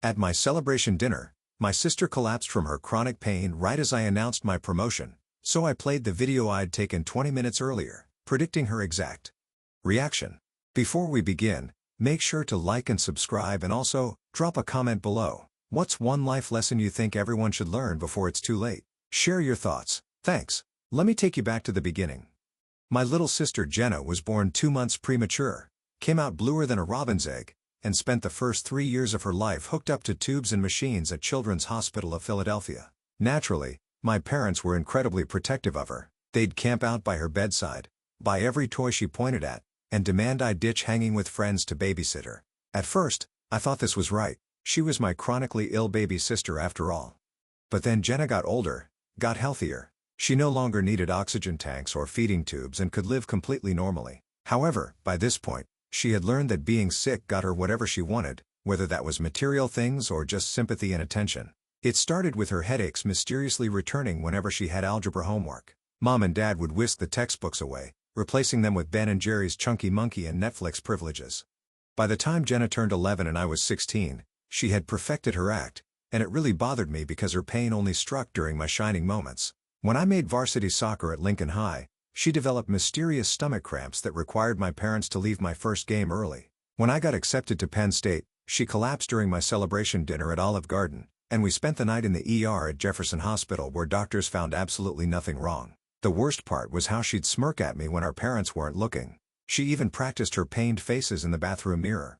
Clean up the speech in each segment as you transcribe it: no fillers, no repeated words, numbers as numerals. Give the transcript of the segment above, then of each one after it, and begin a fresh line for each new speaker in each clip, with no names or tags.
At my celebration dinner, my sister collapsed from her chronic pain right as I announced my promotion, so I played the video I'd taken 20 minutes earlier, predicting her exact reaction. Before we begin, make sure to like and subscribe, and also, drop a comment below. What's one life lesson you think everyone should learn before it's too late? Share your thoughts. Thanks. Let me take you back to the beginning. My little sister Jenna was born 2 months premature, came out bluer than a robin's egg, and spent the first 3 years of her life hooked up to tubes and machines at Children's Hospital of Philadelphia. Naturally, my parents were incredibly protective of her. They'd camp out by her bedside, buy every toy she pointed at, and demand I ditch hanging with friends to babysit her. At first, I thought this was right. She was my chronically ill baby sister after all. But then Jenna got older, got healthier. She no longer needed oxygen tanks or feeding tubes and could live completely normally. However, by this point, she had learned that being sick got her whatever she wanted, whether that was material things or just sympathy and attention. It started with her headaches mysteriously returning whenever she had algebra homework. Mom and Dad would whisk the textbooks away, replacing them with Ben and Jerry's Chunky Monkey and Netflix privileges. By the time Jenna turned 11 and I was 16, she had perfected her act, and it really bothered me because her pain only struck during my shining moments. When I made varsity soccer at Lincoln High, she developed mysterious stomach cramps that required my parents to leave my first game early. When I got accepted to Penn State, she collapsed during my celebration dinner at Olive Garden, and we spent the night in the ER at Jefferson Hospital where doctors found absolutely nothing wrong. The worst part was how she'd smirk at me when our parents weren't looking. She even practiced her pained faces in the bathroom mirror.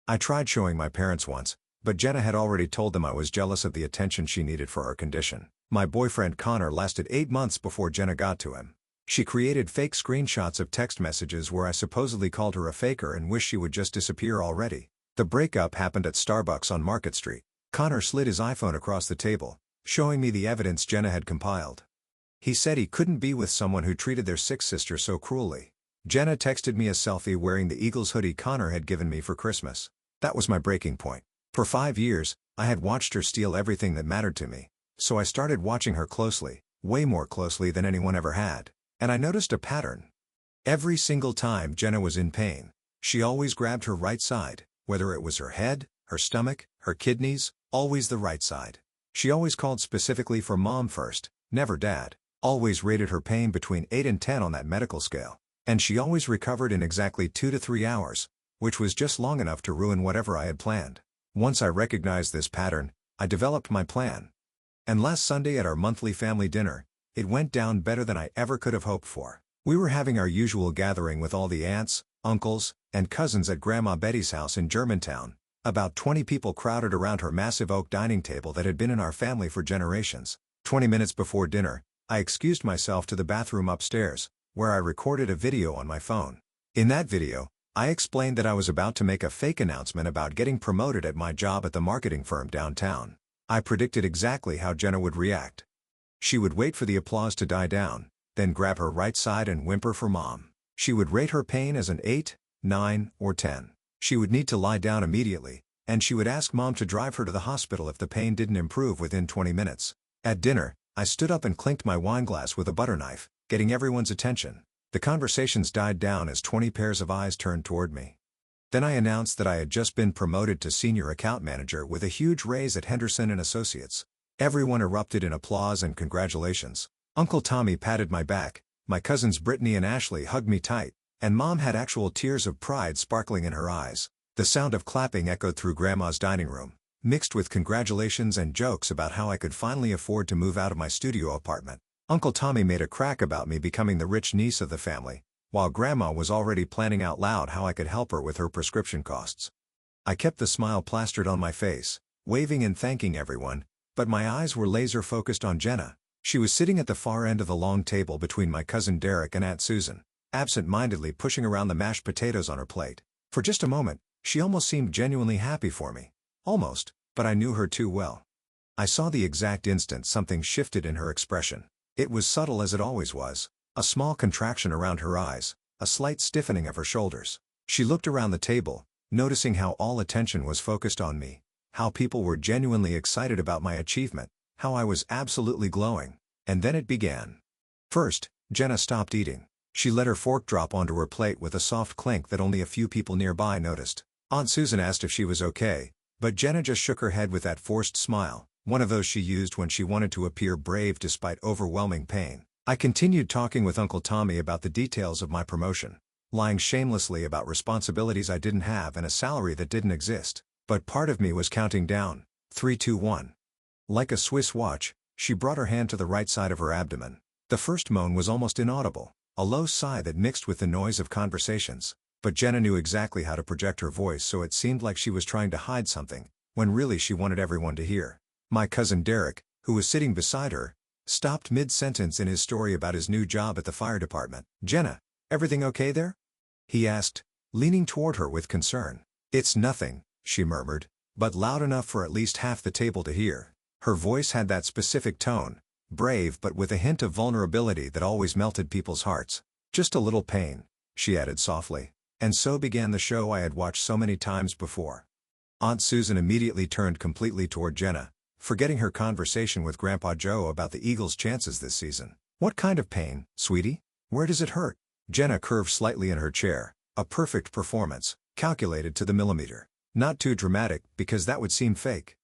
I tried showing my parents once, but Jenna had already told them I was jealous of the attention she needed for her condition. My boyfriend Connor lasted 8 months before Jenna got to him. She created fake screenshots of text messages where I supposedly called her a faker and wished she would just disappear already. The breakup happened at Starbucks on Market Street. Connor slid his iPhone across the table, showing me the evidence Jenna had compiled. He said he couldn't be with someone who treated their sick sister so cruelly. Jenna texted me a selfie wearing the Eagles hoodie Connor had given me for Christmas. That was my breaking point. For 5 years, I had watched her steal everything that mattered to me. So I started watching her closely, way more closely than anyone ever had. And I noticed a pattern. Every single time Jenna was in pain, she always grabbed her right side, whether it was her head, her stomach, her kidneys, always the right side. She always called specifically for Mom first, never Dad, always rated her pain between 8 and 10 on that medical scale. And she always recovered in exactly 2 to 3 hours, which was just long enough to ruin whatever I had planned. Once I recognized this pattern, I developed my plan. And last Sunday at our monthly family dinner, it went down better than I ever could have hoped for. We were having our usual gathering with all the aunts, uncles, and cousins at Grandma Betty's house in Germantown. About 20 people crowded around her massive oak dining table that had been in our family for generations. 20 minutes before dinner, I excused myself to the bathroom upstairs, where I recorded a video on my phone. In that video, I explained that I was about to make a fake announcement about getting promoted at my job at the marketing firm downtown. I predicted exactly how Jenna would react. She would wait for the applause to die down, then grab her right side and whimper for Mom. She would rate her pain as an 8, 9, or 10. She would need to lie down immediately, and she would ask Mom to drive her to the hospital if the pain didn't improve within 20 minutes. At dinner, I stood up and clinked my wine glass with a butter knife, getting everyone's attention. The conversations died down as 20 pairs of eyes turned toward me. Then I announced that I had just been promoted to senior account manager with a huge raise at Henderson & Associates. Everyone erupted in applause and congratulations. Uncle Tommy patted my back, my cousins Brittany and Ashley hugged me tight, and Mom had actual tears of pride sparkling in her eyes. The sound of clapping echoed through Grandma's dining room, mixed with congratulations and jokes about how I could finally afford to move out of my studio apartment. Uncle Tommy made a crack about me becoming the rich niece of the family, while Grandma was already planning out loud how I could help her with her prescription costs. I kept the smile plastered on my face, waving and thanking everyone, but my eyes were laser-focused on Jenna. She was sitting at the far end of the long table between my cousin Derek and Aunt Susan, absent-mindedly pushing around the mashed potatoes on her plate. For just a moment, she almost seemed genuinely happy for me. Almost, but I knew her too well. I saw the exact instant something shifted in her expression. It was subtle as it always was. A small contraction around her eyes, a slight stiffening of her shoulders. She looked around the table, noticing how all attention was focused on me, how people were genuinely excited about my achievement, how I was absolutely glowing. And then it began. First, Jenna stopped eating. She let her fork drop onto her plate with a soft clink that only a few people nearby noticed. Aunt Susan asked if she was okay, But Jenna just shook her head with that forced smile, one of those she used when she wanted to appear brave despite overwhelming pain. I continued talking with Uncle Tommy about the details of my promotion, lying shamelessly about responsibilities I didn't have and a salary that didn't exist. But part of me was counting down, 3, 2, 1. Like a Swiss watch, she brought her hand to the right side of her abdomen. The first moan was almost inaudible, a low sigh that mixed with the noise of conversations. But Jenna knew exactly how to project her voice, so it seemed like she was trying to hide something, when really she wanted everyone to hear. My cousin Derek, who was sitting beside her, stopped mid-sentence in his story about his new job at the fire department. "Jenna, everything okay there?" he asked, leaning toward her with concern. "It's nothing," she murmured, but loud enough for at least half the table to hear. Her voice had that specific tone, brave but with a hint of vulnerability that always melted people's hearts. "Just a little pain," she added softly. And so began the show I had watched so many times before. Aunt Susan immediately turned completely toward Jenna, forgetting her conversation with Grandpa Joe about the Eagles' chances this season. "What kind of pain, sweetie? Where does it hurt?" Jenna curved slightly in her chair, a perfect performance, calculated to the millimeter. Not too dramatic, because that would seem fake.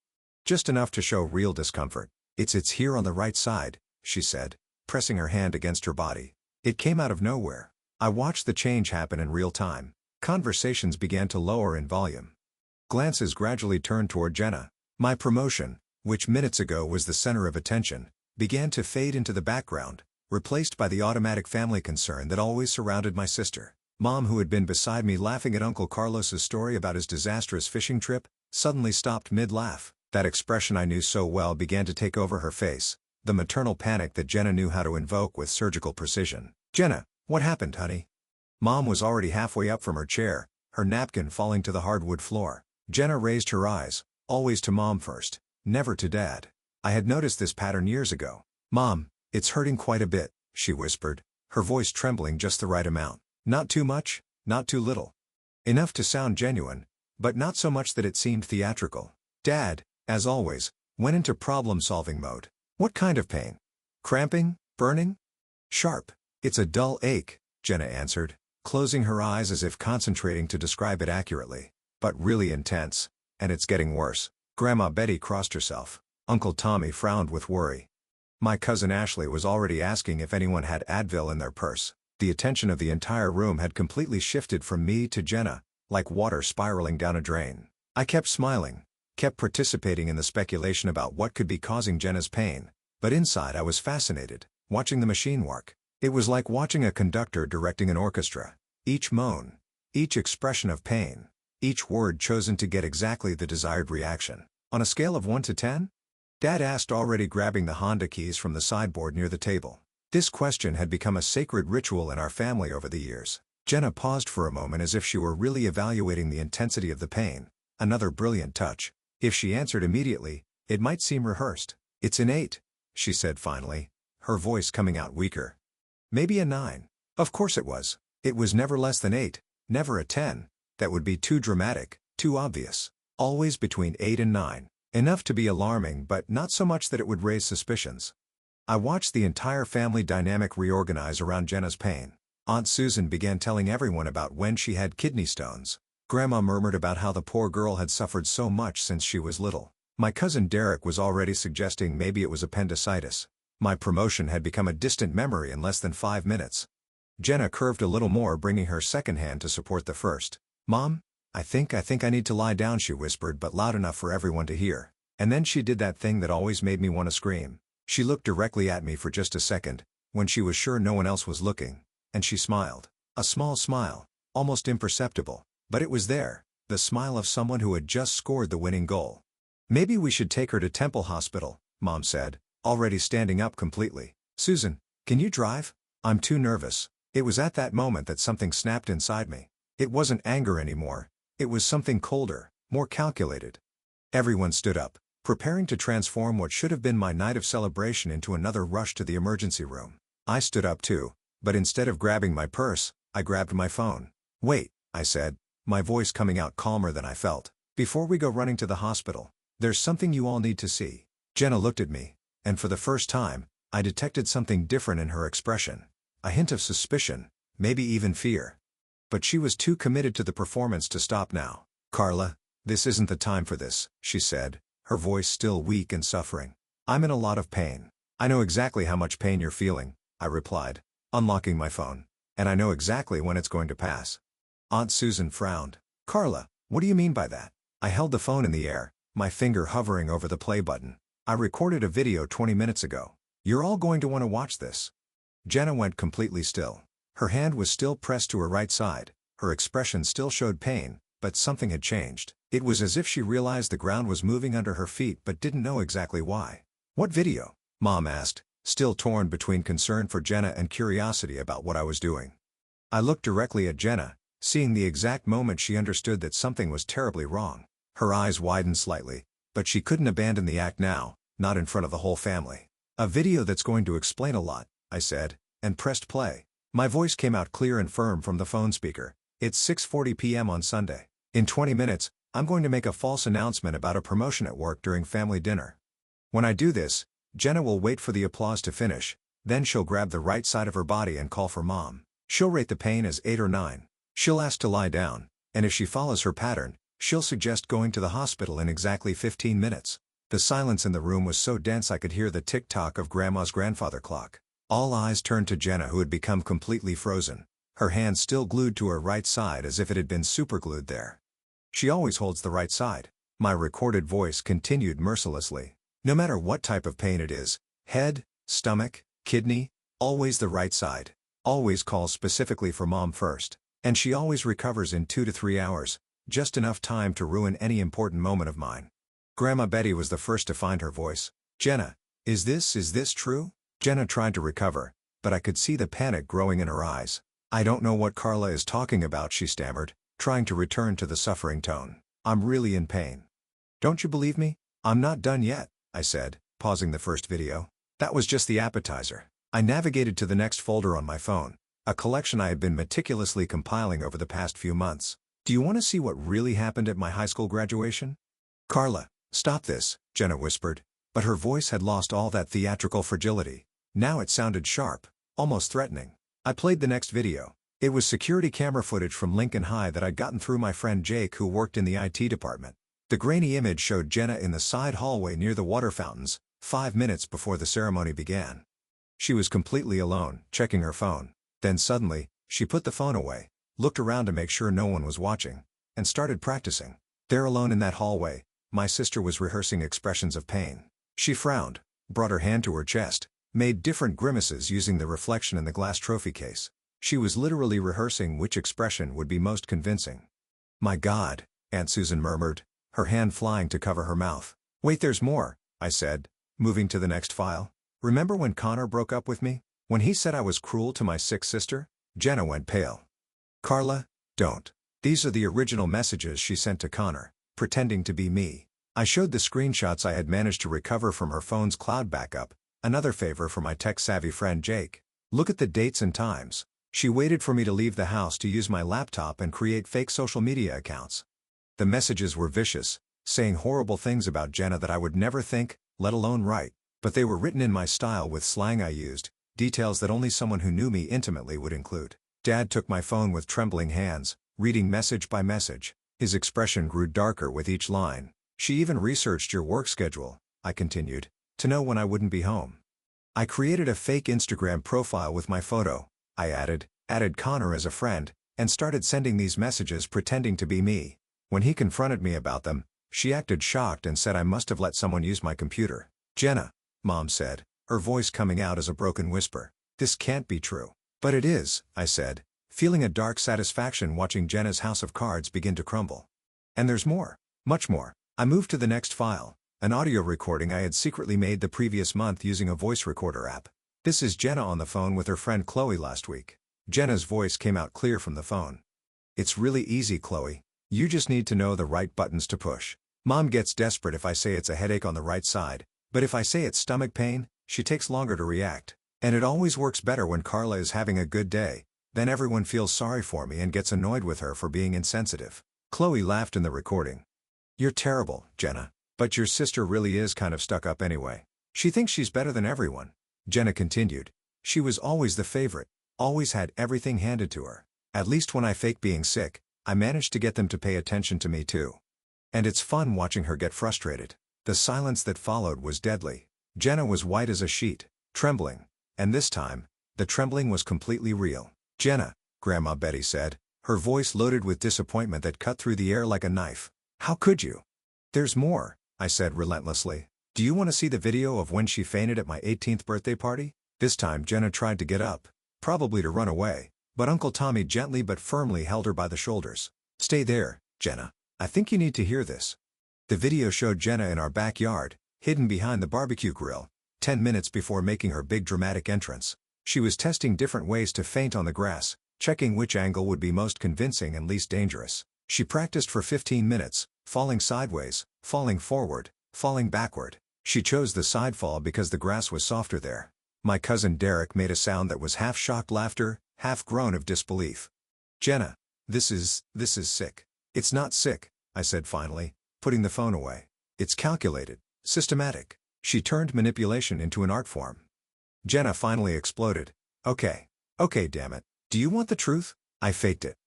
Just enough to show real discomfort. It's here on the right side," she said, pressing her hand against her body. It came out of nowhere. I watched the change happen in real time. Conversations began to lower in volume. Glances gradually turned toward Jenna. My promotion, which minutes ago was the center of attention, began to fade into the background, replaced by the automatic family concern that always surrounded my sister. Mom, who had been beside me laughing at Uncle Carlos's story about his disastrous fishing trip, suddenly stopped mid-laugh. That expression I knew so well began to take over her face, the maternal panic that Jenna knew how to invoke with surgical precision. "Jenna, what happened, honey?" Mom was already halfway up from her chair, her napkin falling to the hardwood floor. Jenna raised her eyes, always to Mom first, never to Dad. I had noticed this pattern years ago. "Mom, it's hurting quite a bit," she whispered, her voice trembling just the right amount. Not too much, not too little. Enough to sound genuine, but not so much that it seemed theatrical. Dad, as always, went into problem-solving mode. "What kind of pain? Cramping? Burning? Sharp?" "It's a dull ache," Jenna answered, closing her eyes as if concentrating to describe it accurately. "But really intense. And it's getting worse." Grandma Betty crossed herself. Uncle Tommy frowned with worry. My cousin Ashley was already asking if anyone had Advil in their purse. The attention of the entire room had completely shifted from me to Jenna, like water spiraling down a drain. I kept smiling, kept participating in the speculation about what could be causing Jenna's pain, but inside I was fascinated, watching the machine work. It was like watching a conductor directing an orchestra. Each moan, each expression of pain, each word chosen to get exactly the desired reaction. "On a scale of 1 to 10? Dad asked, already grabbing the Honda keys from the sideboard near the table. This question had become a sacred ritual in our family over the years. Jenna paused for a moment as if she were really evaluating the intensity of the pain. Another brilliant touch. If she answered immediately, it might seem rehearsed. "It's an 8, she said finally, her voice coming out weaker. "Maybe a 9. Of course it was. It was never less than 8, never a 10. That would be too dramatic, too obvious. Always between 8 and 9. Enough to be alarming, but not so much that it would raise suspicions. I watched the entire family dynamic reorganize around Jenna's pain. Aunt Susan began telling everyone about when she had kidney stones. Grandma murmured about how the poor girl had suffered so much since she was little. My cousin Derek was already suggesting maybe it was appendicitis. My promotion had become a distant memory in less than 5 minutes. Jenna curved a little more, bringing her second hand to support the first. "Mom, I think I need to lie down," she whispered, but loud enough for everyone to hear. And then she did that thing that always made me want to scream. She looked directly at me for just a second, when she was sure no one else was looking, and she smiled. A small smile, almost imperceptible, but it was there, the smile of someone who had just scored the winning goal. "Maybe we should take her to Temple Hospital," Mom said, already standing up completely. "Susan, can you drive? I'm too nervous." It was at that moment that something snapped inside me. It wasn't anger anymore, it was something colder, more calculated. Everyone stood up, preparing to transform what should have been my night of celebration into another rush to the emergency room. I stood up too, but instead of grabbing my purse, I grabbed my phone. "Wait," I said, my voice coming out calmer than I felt. "Before we go running to the hospital, there's something you all need to see." Jenna looked at me, and for the first time, I detected something different in her expression. A hint of suspicion, maybe even fear. But she was too committed to the performance to stop now. "Carla, "This isn't the time for this," she said, her voice still weak and suffering. "I'm in a lot of pain." "I know exactly how much pain you're feeling," I replied, unlocking my phone. "And I know exactly when it's going to pass." Aunt Susan frowned. "Carla, what do you mean by that?" I held the phone in the air, my finger hovering over the play button. "I recorded a video 20 minutes ago. You're all going to want to watch this." Jenna went completely still. Her hand was still pressed to her right side, her expression still showed pain, but something had changed. It was as if she realized the ground was moving under her feet but didn't know exactly why. "What video?" Mom asked, still torn between concern for Jenna and curiosity about what I was doing. I looked directly at Jenna, seeing the exact moment she understood that something was terribly wrong. Her eyes widened slightly, but she couldn't abandon the act now, not in front of the whole family. "A video that's going to explain a lot," I said, and pressed play. My voice came out clear and firm from the phone speaker. "It's 6:40 p.m. on Sunday. In 20 minutes, I'm going to make a false announcement about a promotion at work during family dinner. When I do this, Jenna will wait for the applause to finish, then she'll grab the right side of her body and call for Mom. She'll rate the pain as 8 or 9. She'll ask to lie down, and if she follows her pattern, she'll suggest going to the hospital in exactly 15 minutes. The silence in the room was so dense I could hear the tick-tock of Grandma's grandfather clock. All eyes turned to Jenna, who had become completely frozen, her hand still glued to her right side as if it had been superglued there. "She always holds the right side," my recorded voice continued mercilessly. "No matter what type of pain it is, head, stomach, kidney, always the right side. Always calls specifically for Mom first. And she always recovers in 2 to 3 hours, just enough time to ruin any important moment of mine." Grandma Betty was the first to find her voice. "Jenna, is this true?" Jenna tried to recover, but I could see the panic growing in her eyes. "I don't know what Carla is talking about," she stammered, trying to return to the suffering tone. "I'm really in pain." "Don't you believe me? I'm not done yet," I said, pausing the first video. That was just the appetizer. I navigated to the next folder on my phone, a collection I had been meticulously compiling over the past few months. "Do you want to see what really happened at my high school graduation?" "Carla, stop this," Jenna whispered, but her voice had lost all that theatrical fragility. Now it sounded sharp, almost threatening. I played the next video. It was security camera footage from Lincoln High that I'd gotten through my friend Jake, who worked in the IT department. The grainy image showed Jenna in the side hallway near the water fountains, 5 minutes before the ceremony began. She was completely alone, checking her phone. Then suddenly, she put the phone away, looked around to make sure no one was watching, and started practicing. There alone in that hallway, my sister was rehearsing expressions of pain. She frowned, brought her hand to her chest, made different grimaces using the reflection in the glass trophy case. She was literally rehearsing which expression would be most convincing. "My God," Aunt Susan murmured, her hand flying to cover her mouth. "Wait, there's more," I said, moving to the next file. "Remember when Connor broke up with me? When he said I was cruel to my sick sister?" Jenna went pale. "Carla, don't." These are the original messages she sent to Connor, pretending to be me. I showed the screenshots I had managed to recover from her phone's cloud backup, another favor for my tech-savvy friend Jake. "Look at the dates and times. She waited for me to leave the house to use my laptop and create fake social media accounts." The messages were vicious, saying horrible things about Jenna that I would never think, let alone write, but they were written in my style with slang I used, details that only someone who knew me intimately would include. Dad took my phone with trembling hands, reading message by message. His expression grew darker with each line. "She even researched your work schedule," I continued, "to know when I wouldn't be home. I created a fake Instagram profile with my photo," I added Connor as a friend, and started sending these messages pretending to be me. When he confronted me about them, she acted shocked and said I must have let someone use my computer. "Jenna," Mom said, her voice coming out as a broken whisper, "this can't be true." "But it is," I said, feeling a dark satisfaction watching Jenna's house of cards begin to crumble. "And there's more. Much more." I moved to the next file, an audio recording I had secretly made the previous month using a voice recorder app. "This is Jenna on the phone with her friend Chloe last week." Jenna's voice came out clear from the phone. "It's really easy, Chloe. You just need to know the right buttons to push. Mom gets desperate if I say it's a headache on the right side, but if I say it's stomach pain, she takes longer to react. And it always works better when Carla is having a good day. Then everyone feels sorry for me and gets annoyed with her for being insensitive." Chloe laughed in the recording. "You're terrible, Jenna. But your sister really is kind of stuck up anyway. She thinks she's better than everyone." Jenna continued. "She was always the favorite, always had everything handed to her. At least when I faked being sick, I managed to get them to pay attention to me too." And it's fun watching her get frustrated. The silence that followed was deadly. Jenna was white as a sheet, trembling. And this time, the trembling was completely real. "Jenna," Grandma Betty said, her voice loaded with disappointment that cut through the air like a knife. "How could you?" "There's more," I said relentlessly. "Do you want to see the video of when she fainted at my 18th birthday party?" This time Jenna tried to get up, probably to run away, but Uncle Tommy gently but firmly held her by the shoulders. "Stay there, Jenna. I think you need to hear this." The video showed Jenna in our backyard, hidden behind the barbecue grill, 10 minutes before making her big dramatic entrance. She was testing different ways to faint on the grass, checking which angle would be most convincing and least dangerous. She practiced for 15 minutes, falling sideways, falling forward, falling backward. She chose the side fall because the grass was softer there. My cousin Derek made a sound that was half shocked laughter, half groan of disbelief. "Jenna, this is sick." "It's not sick," I said finally, putting the phone away. "It's calculated, systematic." She turned manipulation into an art form. Jenna finally exploded. Okay, damn it. "Do you want the truth? I faked it.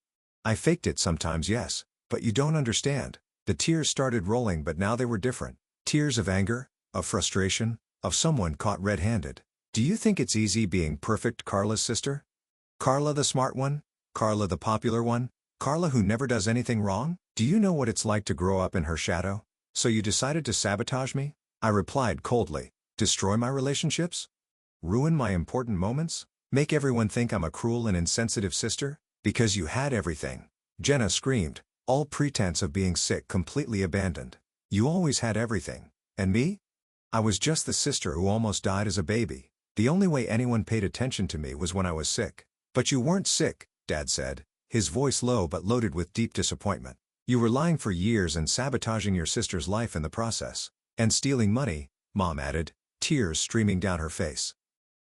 I faked it sometimes, yes, but you don't understand." The tears started rolling, but now they were different. Tears of anger, of frustration, of someone caught red-handed. "Do you think it's easy being perfect, Carla's sister? Carla the smart one? Carla the popular one? Carla who never does anything wrong? Do you know what it's like to grow up in her shadow? So you decided to sabotage me?" I replied coldly. "Destroy my relationships? Ruin my important moments? Make everyone think I'm a cruel and insensitive sister? Because you had everything." Jenna screamed, all pretense of being sick completely abandoned. "You always had everything. And me? I was just the sister who almost died as a baby. The only way anyone paid attention to me was when I was sick." "But you weren't sick," Dad said, his voice low but loaded with deep disappointment. "You were lying for years and sabotaging your sister's life in the process. And stealing money," Mom added, tears streaming down her face.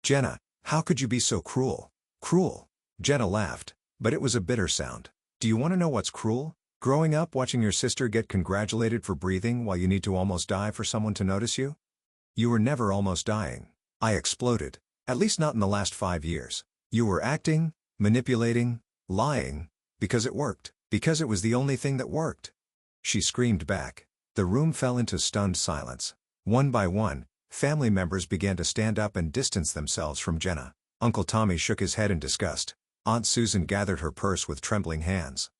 "Jenna, how could you be so cruel?" "Cruel?" Jenna laughed, but it was a bitter sound. "Do you want to know what's cruel? Growing up watching your sister get congratulated for breathing while you need to almost die for someone to notice you? You were never almost dying." I exploded. "At least not in the last 5 years. You were acting, manipulating, lying, because it worked. Because it was the only thing that worked." She screamed back. The room fell into stunned silence. One by one, family members began to stand up and distance themselves from Jenna. Uncle Tommy shook his head in disgust. Aunt Susan gathered her purse with trembling hands.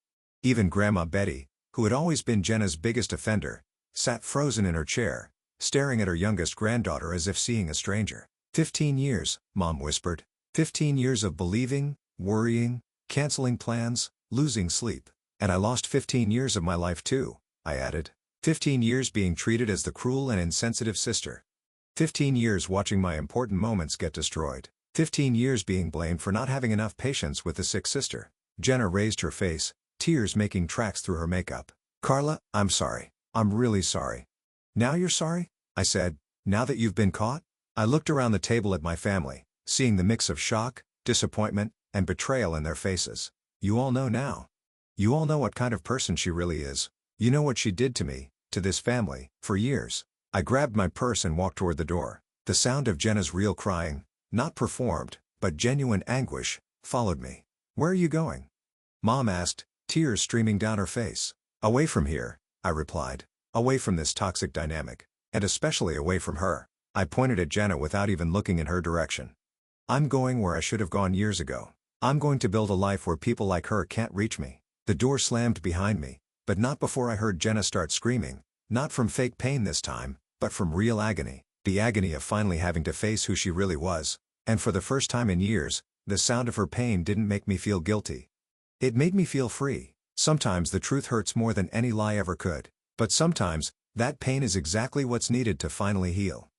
Even Grandma Betty, who had always been Jenna's biggest offender, sat frozen in her chair, staring at her youngest granddaughter as if seeing a stranger. 15 years, Mom whispered. 15 years of believing, worrying, canceling plans, losing sleep. "And I lost 15 years of my life too," I added. 15 years being treated as the cruel and insensitive sister. 15 years watching my important moments get destroyed. 15 years being blamed for not having enough patience with the sick sister. Jenna raised her face, tears making tracks through her makeup. "Carla, I'm sorry. I'm really sorry." "Now you're sorry?" I said. "Now that you've been caught?" I looked around the table at my family, seeing the mix of shock, disappointment, and betrayal in their faces. "You all know now. You all know what kind of person she really is. You know what she did to me, to this family, for years." I grabbed my purse and walked toward the door. The sound of Jenna's real crying, not performed, but genuine anguish, followed me. "Where are you going?" Mom asked, tears streaming down her face. "Away from here," I replied. "Away from this toxic dynamic. And especially away from her." I pointed at Jenna without even looking in her direction. "I'm going where I should have gone years ago. I'm going to build a life where people like her can't reach me." The door slammed behind me, but not before I heard Jenna start screaming, not from fake pain this time, but from real agony. The agony of finally having to face who she really was. And for the first time in years, the sound of her pain didn't make me feel guilty. It made me feel free. Sometimes the truth hurts more than any lie ever could. But sometimes, that pain is exactly what's needed to finally heal.